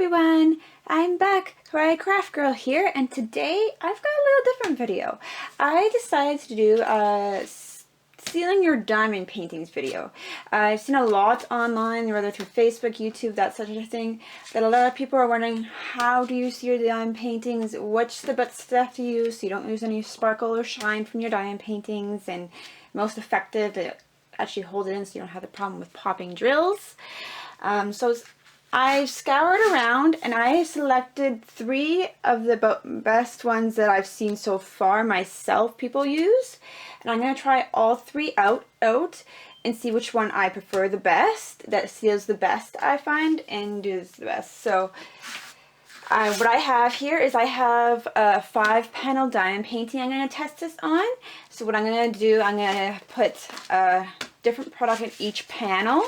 everyone, I'm back, Craft Girl here, and today I've got a little different video. I decided to do a sealing your diamond paintings video. I've seen a lot online, whether through Facebook, YouTube, that sort of thing, that a lot of people are wondering, how do you seal your diamond paintings, what's the best stuff to use so you don't lose any sparkle or shine from your diamond paintings, and most effective to actually hold it in so you don't have the problem with popping drills. So I scoured around and I selected 3 of the best ones that I've seen so far myself people use, and I'm going to try all 3 out and see which one I prefer the best, that seals the best I find and does the best. So what I have here is I have a 5-panel diamond painting I'm going to test this on. So what I'm going to do, I'm going to put a different product in each panel.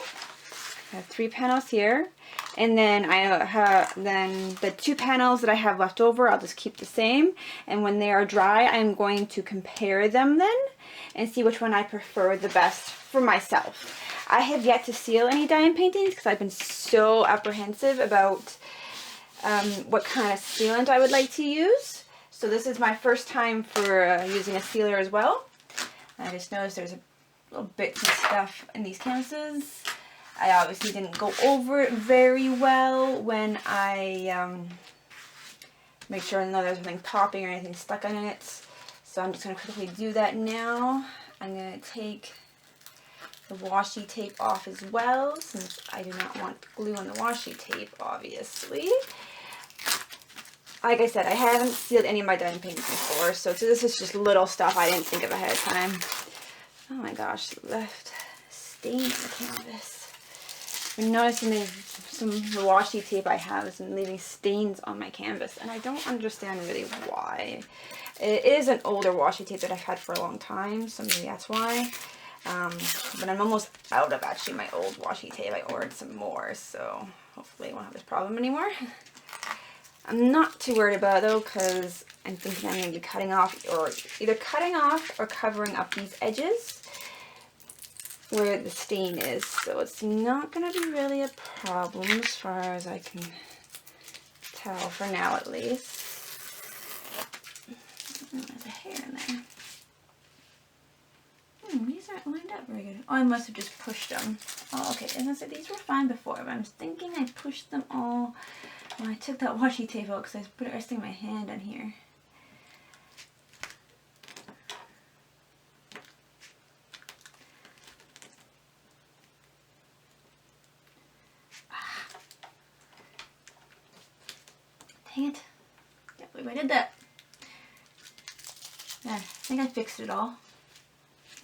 I have 3 panels here, and then I have the 2 panels that I have left over, I'll just keep the same, and when they are dry I'm going to compare them then and see which one I prefer the best for myself. I have yet to seal any diamond paintings because I've been so apprehensive about what kind of sealant I would like to use. So this is my first time for using a sealer as well. I just noticed there's a little bits of stuff in these canvases. I obviously didn't go over it very well when I make sure none of there's nothing popping or anything stuck on it. So I'm just going to quickly do that now. I'm going to take the washi tape off as well, since I do not want glue on the washi tape, obviously. Like I said, I haven't sealed any of my diamond paintings before, so this is just little stuff I didn't think of ahead of time. Oh my gosh, left stain on the canvas. I'm noticing some of the washi tape I have is leaving stains on my canvas, and I don't understand really why. It is an older washi tape that I've had for a long time, so maybe that's why. But I'm almost out of actually my old washi tape. I ordered some more, so hopefully I won't have this problem anymore. I'm not too worried about it though, because I'm thinking I'm going to be cutting off, or either cutting off or covering up these edges where the stain is, so it's not going to be really a problem as far as I can tell for now, at least. There's a hair in there. These aren't lined up very good. Oh, I must have just pushed them. Oh, okay, and I said these were fine before, but I'm thinking I pushed them all when I took that washi tape out because I put it resting my hand on here. Dang it. Can't believe I did that. Yeah, I think I fixed it all.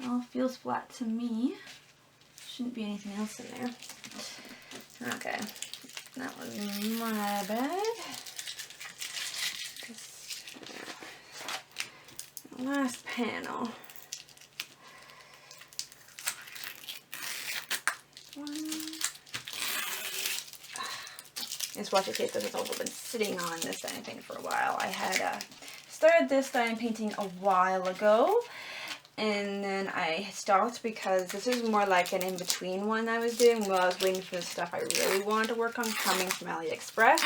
It all feels flat to me. Shouldn't be anything else in there. Okay. That was my bad. Last panel. This washi tape has also been sitting on this diamond painting for a while. I had started this diamond painting a while ago, and then I stopped because this is more like an in-between one I was doing while I was waiting for the stuff I really wanted to work on coming from AliExpress.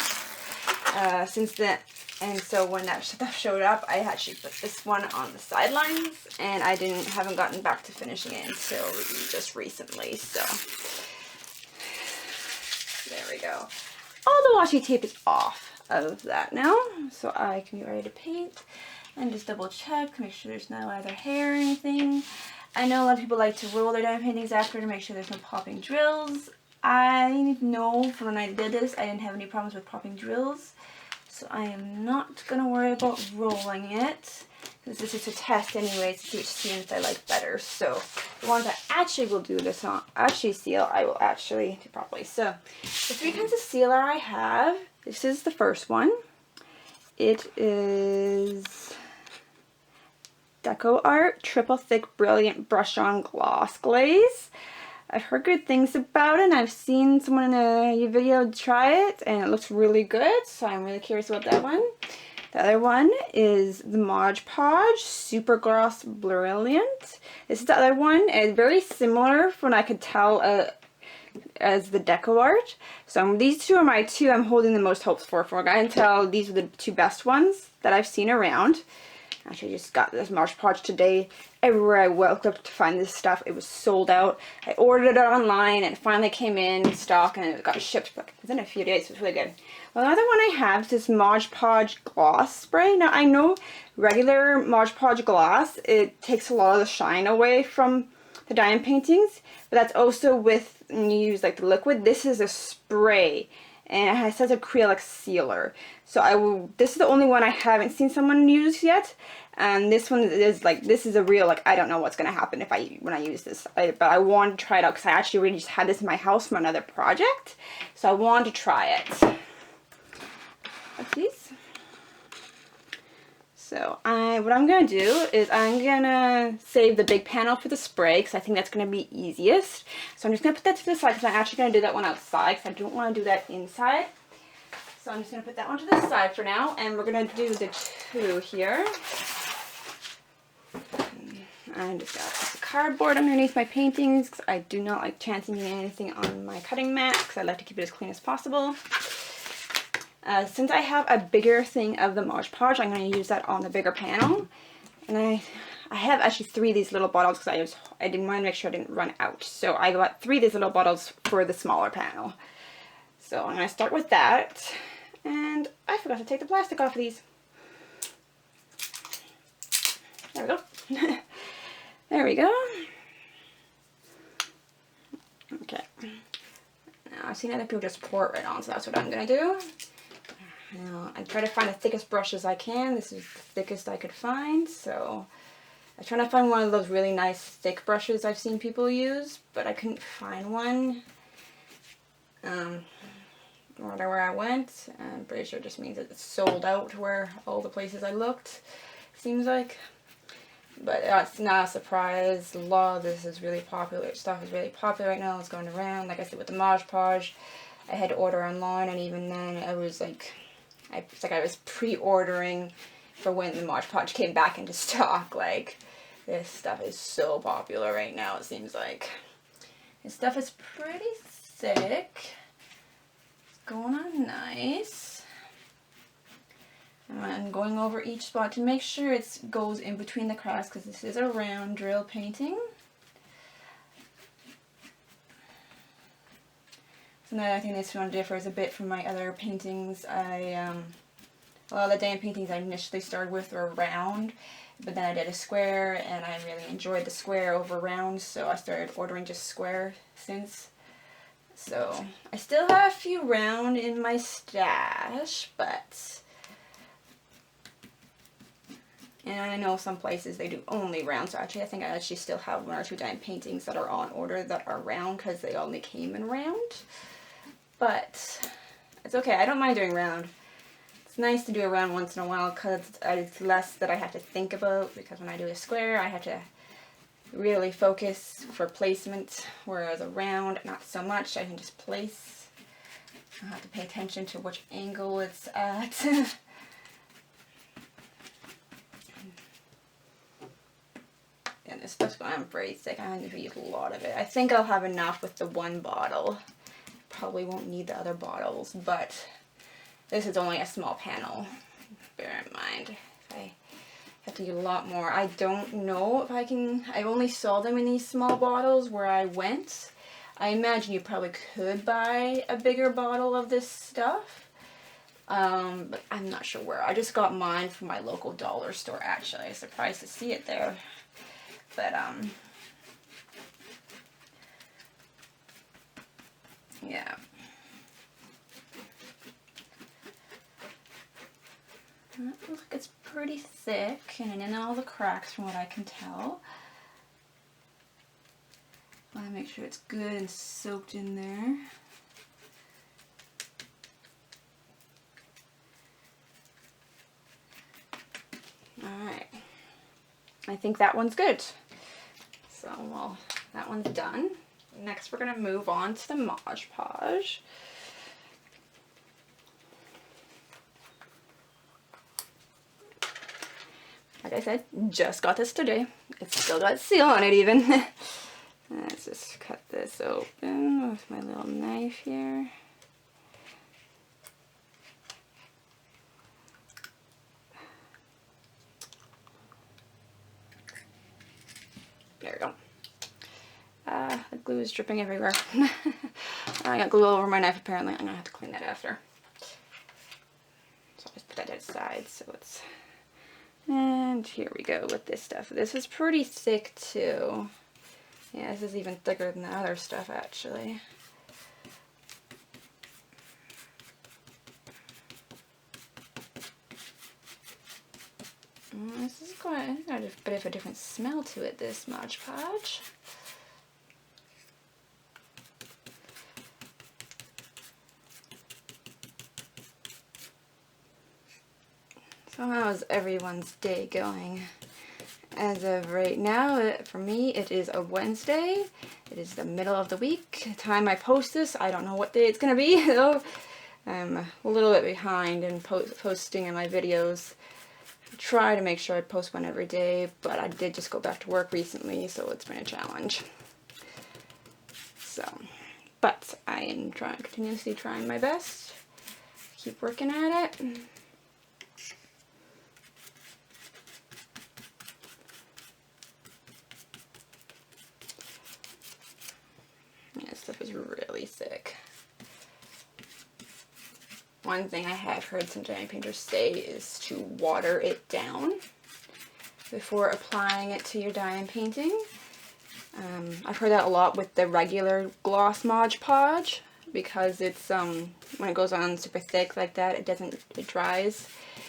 Since then, and so when that stuff showed up, I actually put this one on the sidelines, and I haven't gotten back to finishing it until just recently. So there we go. All the washi tape is off of that now, so I can be ready to paint. And just double check, make sure there's no other hair or anything. I know a lot of people like to roll their diamond paintings after to make sure there's no popping drills. I know from when I did this, I didn't have any problems with popping drills. So I am not going to worry about rolling it, because this is a test anyway to see which sealants I like better. So the ones I actually will do this on, actually seal, I will actually do properly. So the 3 kinds of sealer I have, this is the first one. It is DecoArt Triple Thick Brilliant Brush On Gloss Glaze. I've heard good things about it, and I've seen someone in a video try it, and it looks really good, so I'm really curious about that one. The other one is the Podge Super Gloss Brilliant. This is the other one, and it's very similar from what I could tell as the DecoArt. So these two are my two I'm holding the most hopes for. I can tell these are the two best ones that I've seen around. Actually, just got this Podge today. Everywhere I looked up to find this stuff, it was sold out. I ordered it online and it finally came in stock and it got shipped like within a few days. It was really good. Well, another one I have is this Podge gloss spray. Now, I know regular Podge gloss, it takes a lot of the shine away from the diamond paintings, but that's also with, when you use like the liquid, this is a spray. And it says acrylic sealer. So this is the only one I haven't seen someone use yet. And this one is like, this is a real, like, I don't know what's going to happen when I use this. But I want to try it out because I actually already just had this in my house from another project. So I want to try it. These. So what I'm going to do is I'm going to save the big panel for the spray because I think that's going to be easiest. So I'm just going to put that to the side because I'm actually going to do that one outside because I don't want to do that inside. So I'm just going to put that one to the side for now, and we're going to do the two here. I just got a cardboard underneath my paintings because I do not like chancing anything on my cutting mat because I like to keep it as clean as possible. Since I have a bigger thing of the Podge, I'm going to use that on the bigger panel. And I have actually 3 of these little bottles because I didn't want to make sure I didn't run out. So I got 3 of these little bottles for the smaller panel. So I'm going to start with that. And I forgot to take the plastic off of these. There we go. There we go. Okay. Now I've seen other people just pour it right on, so that's what I'm going to do. Now, I try to find the thickest brush as I can. This is the thickest I could find, so I try to find one of those really nice thick brushes I've seen people use, but I couldn't find one. No matter where I went, I'm pretty sure it just means that it's sold out where all the places I looked, seems like. But it's not a surprise. A lot of this is really popular. Stuff is really popular right now. It's going around. Like I said, with the Podge, I had to order online, and even then, I was like, it's like I was pre-ordering for when the Podge came back into stock. Like, this stuff is so popular right now, it seems like. This stuff is pretty thick. Going on nice. And I'm going over each spot to make sure it goes in between the cracks because this is a round drill painting. So now I think this one differs a bit from my other paintings. A lot of the diamond paintings I initially started with were round, but then I did a square and I really enjoyed the square over round, so I started ordering just square since. So I still have a few round in my stash, and I know some places they do only round, so actually I think I actually still have 1 or 2 diamond paintings that are on order that are round because they only came in round. But it's okay, I don't mind doing round. It's nice to do a round once in a while because it's less that I have to think about, because when I do a square I have to really focus for placement, whereas a round, not so much. I can just place. I have to pay attention to which angle it's at. And this stuff's going pretty thick. I need to use a lot of it. I think I'll have enough with the 1 bottle. Probably won't need the other bottles, but this is only a small panel. Bear in mind. I have to use a lot more. I don't know if I can. I only saw them in these small bottles where I went. I imagine you probably could buy a bigger bottle of this stuff. But I'm not sure where. I just got mine from my local dollar store, actually. I was surprised to see it there. But, yeah. That looks like it's pretty thick and in all the cracks from what I can tell. I want to make sure it's good and soaked in there. Alright. I think that one's good. So, well, that one's done. Next we're going to move on to the Mod Podge. Like I said, just got this today. It's still got seal on it even. Let's just cut this open with my little knife here. There we go. The glue is dripping everywhere. I got glue all over my knife apparently. I'm gonna have to clean that after. So I'll just put that aside so it's... And here we go with this stuff. This is pretty thick too. Yeah, this is even thicker than the other stuff actually. This is got a bit of a different smell to it, this Mod Podge. So how's everyone's day going? As of right now, for me, it is a Wednesday. It is the middle of the week. The time I post this, I don't know what day it's going to be, though. I'm a little bit behind in posting in my videos. I try to make sure I post one every day, but I did just go back to work recently, so it's been a challenge. So, but I am continuously trying my best. Keep working at it. This stuff is really thick. One thing I have heard some diamond painters say is to water it down before applying it to your diamond painting. I've heard that a lot with the regular gloss Mod Podge because it's when it goes on super thick like that, it dries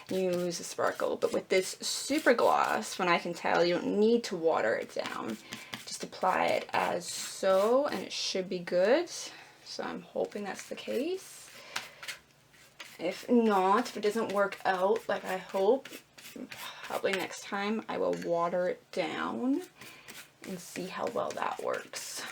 and you lose the sparkle. But with this super gloss, when I can tell, you don't need to water it down. Just apply it as so and it should be good. So I'm hoping that's the case. If not, if it doesn't work out like I hope, probably next time I will water it down and see how well that works.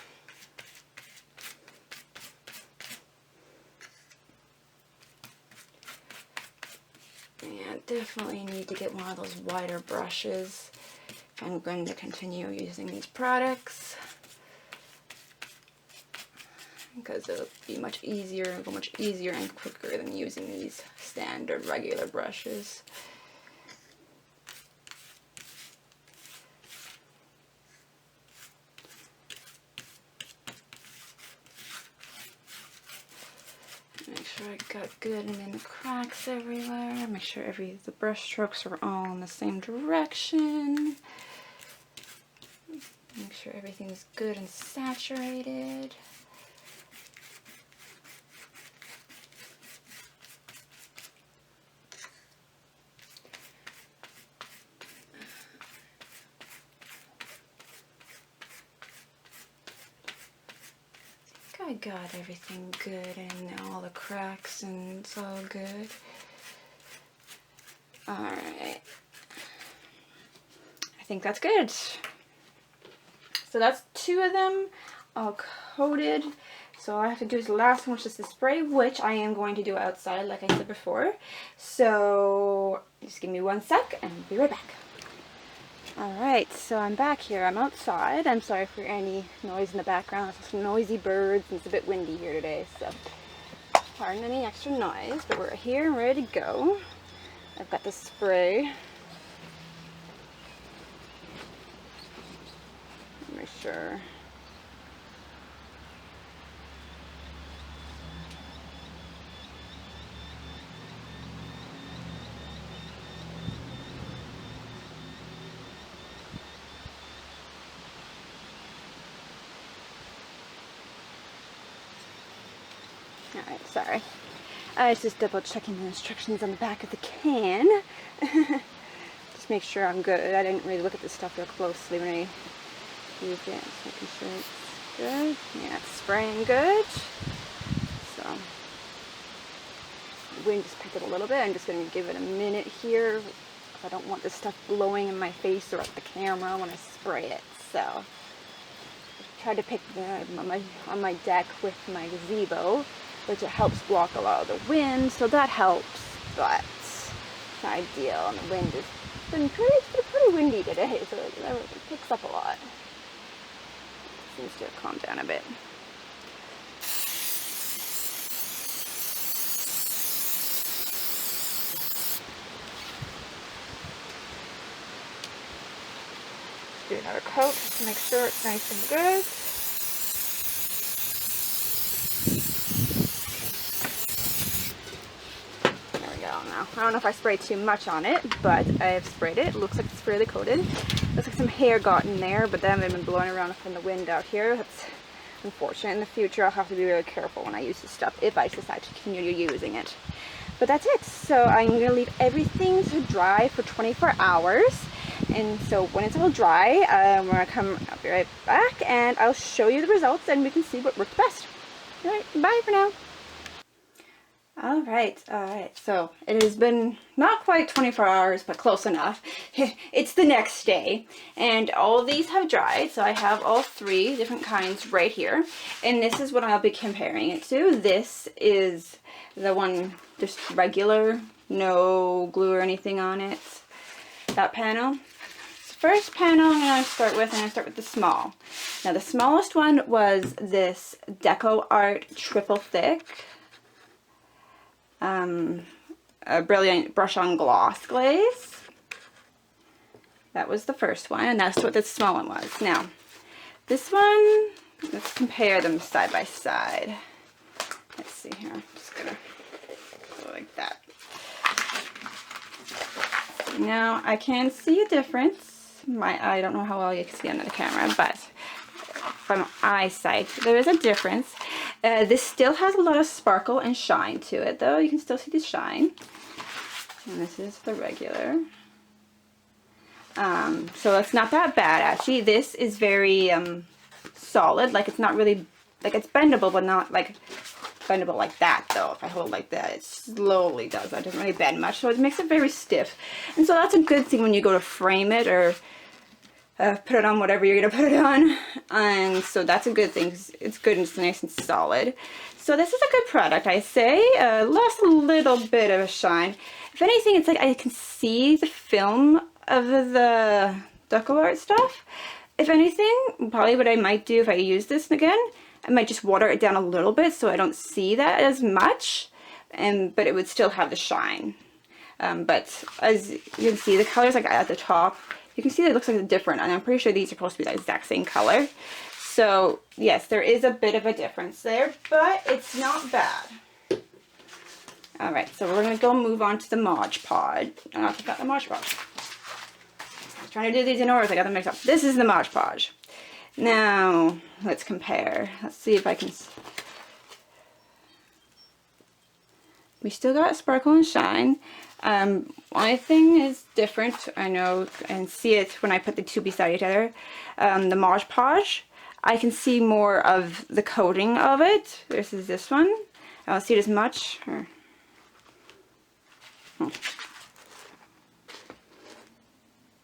And definitely need to get one of those wider brushes if I'm going to continue using these products, because it'll be much easier and quicker than using these standard regular brushes. Make sure I got good and then the cracks everywhere. Make sure the brush strokes are all in the same direction. Make sure everything's good and saturated. I got everything good and all the cracks and it's all good. Alright. I think that's good. So that's 2 of them all coated. So all I have to do is the last one, which is the spray, which I am going to do outside like I said before. So just give me 1 sec and I'll be right back. Alright, so I'm back here. I'm outside. I'm sorry for any noise in the background. There's some noisy birds and it's a bit windy here today, so pardon any extra noise, but we're here and ready to go. I've got the spray. Make sure. Alright, sorry. I was just double checking the instructions on the back of the can. Just make sure I'm good. I didn't really look at this stuff real closely when I used it. Just making sure it's good. Yeah, it's spraying good. So, the wind just picked it a little bit. I'm just going to give it a minute here. I don't want this stuff blowing in my face or at the camera when I spray it. So, I tried to pick on my deck with my gazebo, which it helps block a lot of the wind, so that helps, but it's not ideal, and the wind has been pretty windy today, so it picks up a lot. Seems to have calmed down a bit. Do another coat just to make sure it's nice and good. There we go. Now, I don't know if I sprayed too much on it, but I have sprayed it. It looks like it's fairly coated. Looks like some hair got in there, but then they've been blowing around from the wind out here. That's unfortunate. In the future, I'll have to be very careful when I use this stuff if I decide to continue using it. But that's it. So I'm going to leave everything to dry for 24 hours. And so when it's all dry, we're going to come I'll be right back and I'll show you the results and we can see what works best. Alright, bye for now. Alright, so it has been not quite 24 hours, but close enough. It's the next day, and all of these have dried, so I have all 3 different kinds right here. And this is what I'll be comparing it to. This is the one, just regular, no glue or anything on it. That panel. First panel I'm going to start with the small. Now the smallest one was this DecoArt triple thick a brilliant brush on gloss glaze. That was the first one, and that's what the small one was. Now this one, let's compare them side by side. Let's see here, I'm just gonna go like that. Now I can see a difference. I don't know how well you can see under the camera, but from eyesight there is a difference. This still has a lot of sparkle and shine to it, though. You can still see the shine. And this is the regular. So it's not that bad, actually. This is very solid. Like, it's not really, like, it's bendable, but not like bendable like that, though. If I hold it like that, it slowly does. It doesn't really bend much, so it makes it very stiff. And so that's a good thing when you go to frame it or put it on whatever you're going to put it on. And so that's a good thing. It's good and it's nice and solid. So this is a good product, I say. Lost a little bit of a shine. If anything, it's like I can see the film of the DecoArt stuff. If anything, probably what I might do if I use this again, I might just water it down a little bit so I don't see that as much, but it would still have the shine. But as you can see, the colors like at the top, you can see that it looks like it's different, and I'm pretty sure these are supposed to be the exact same color. So yes, there is a bit of a difference there, but it's not bad. Alright, so we're going to go move on to the Podge. I forgot the Podge. I was trying to do these in order, so I got them mixed up. This is the Podge. Now, let's compare. Let's see if I can... We still got sparkle and shine. Only thing is different, I know, and see it when I put the 2 beside each other. The Podge, I can see more of the coating of it versus this one. I don't see it as much.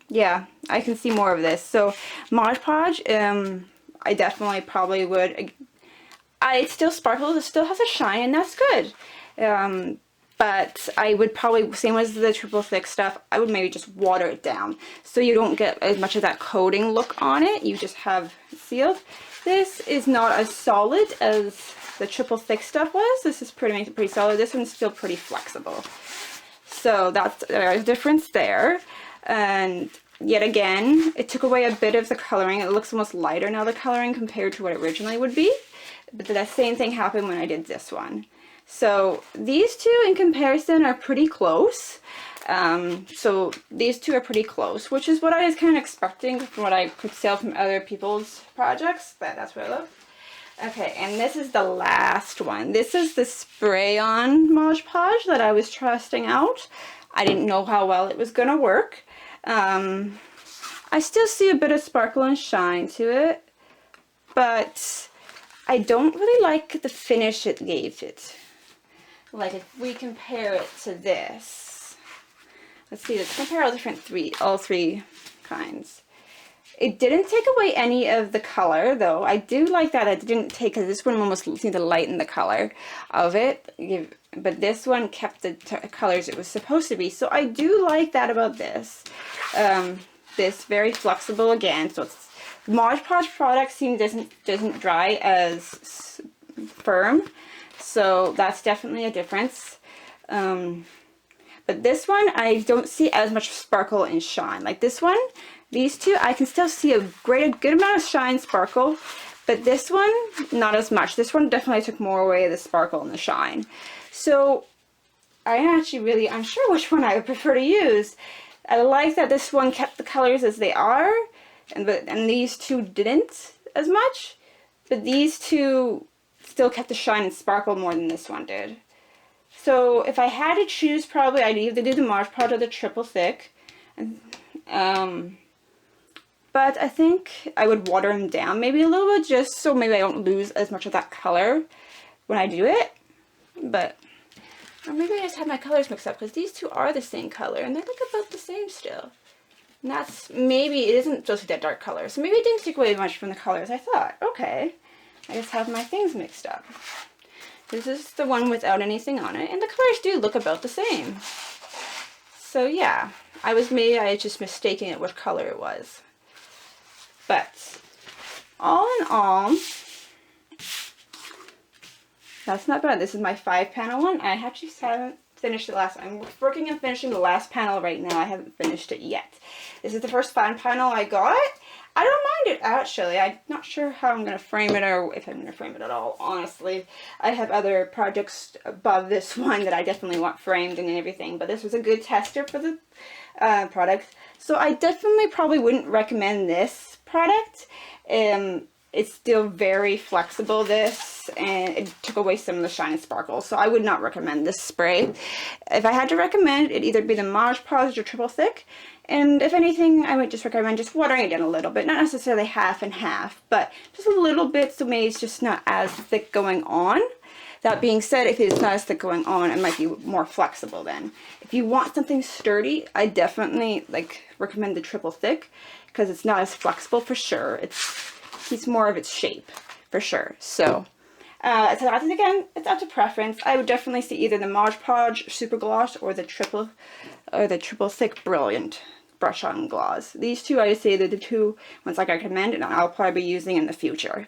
Yeah, I can see more of this. So Podge, I definitely probably would. It still sparkles, it still has a shine, and that's good. But I would probably, same as the triple thick stuff, I would maybe just water it down so you don't get as much of that coating look on it. You just have it sealed. This is not as solid as the triple thick stuff was. This is pretty solid. This one's still pretty flexible. So that's a difference there. And yet again, it took away a bit of the coloring. It looks almost lighter now, the coloring, compared to what it originally would be. But the same thing happened when I did this one. So these two in comparison are pretty close. So these two are pretty close, which is what I was kind of expecting from what I could sell from other people's projects, but that's what I love. Okay, and this is the last one. This is the spray-on Podge that I was testing out. I didn't know how well it was going to work. I still see a bit of sparkle and shine to it, but I don't really like the finish it gave it. Like if we compare it to this, let's see, let's compare all three kinds. It didn't take away any of the color, though. I do like that it didn't take, because this one almost seemed to lighten the color of it, but this one kept the colors it was supposed to be. So I do like that about this. This very flexible again, so it's Mod Podge product doesn't dry as firm, so that's definitely a difference. But this one, I don't see as much sparkle and shine. Like this one, these two, I can still see a good amount of shine, sparkle, but this one, not as much. This one definitely took more away of the sparkle and the shine. So I'm sure which one I would prefer to use. I like that this one kept the colors as they are, and these two didn't as much, but these two still kept the shine and sparkle more than this one did. So if I had to choose, probably I'd either do the Mod Podge or the triple thick. But I think I would water them down maybe a little bit, just so maybe I don't lose as much of that color when I do it. Or maybe I just have my colors mixed up, because these two are the same color and they look about the same still. And that's, maybe it isn't supposed to be that dark color, so maybe it didn't take away much from the colors. I thought, okay, I just have my things mixed up. This is the one without anything on it, and the colors do look about the same. So yeah, maybe I was just mistaking it what color it was. But all in all, that's not bad. This is my 5-panel one. I actually haven't finished the last. I'm working on finishing the last panel right now. I haven't finished it yet. This is the first 5 panel I got. I don't mind it, actually. I'm not sure how I'm going to frame it, or if I'm going to frame it at all, honestly. I have other projects above this one that I definitely want framed and everything, but this was a good tester for the product. So I definitely probably wouldn't recommend this product. It's still very flexible, this, and it took away some of the shine and sparkle, so I would not recommend this spray. If I had to recommend, it'd either be the Mod Podge or triple thick, and if anything, I would just recommend just watering it down a little bit, not necessarily half and half, but just a little bit, so maybe it's just not as thick going on. That being said, if it's not as thick going on, it might be more flexible then. If you want something sturdy, I definitely recommend the triple thick, because it's not as flexible for sure. It's more of its shape for sure. So again, it's up to preference. I would definitely see either the Mod Podge Super Gloss or the triple thick Brilliant brush on gloss. These two, I would say, they're the two ones I recommend, and I'll probably be using in the future.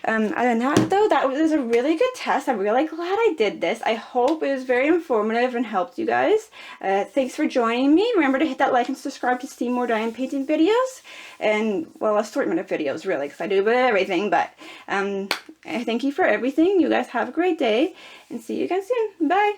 Other than that, though, that was a really good test. I'm really glad I did this. I hope it was very informative and helped you guys. Thanks for joining me. Remember to hit that like and subscribe to see more diamond painting videos. And, well, assortment of videos, really, because I do a bit of everything. But thank you for everything. You guys have a great day, and see you again soon. Bye.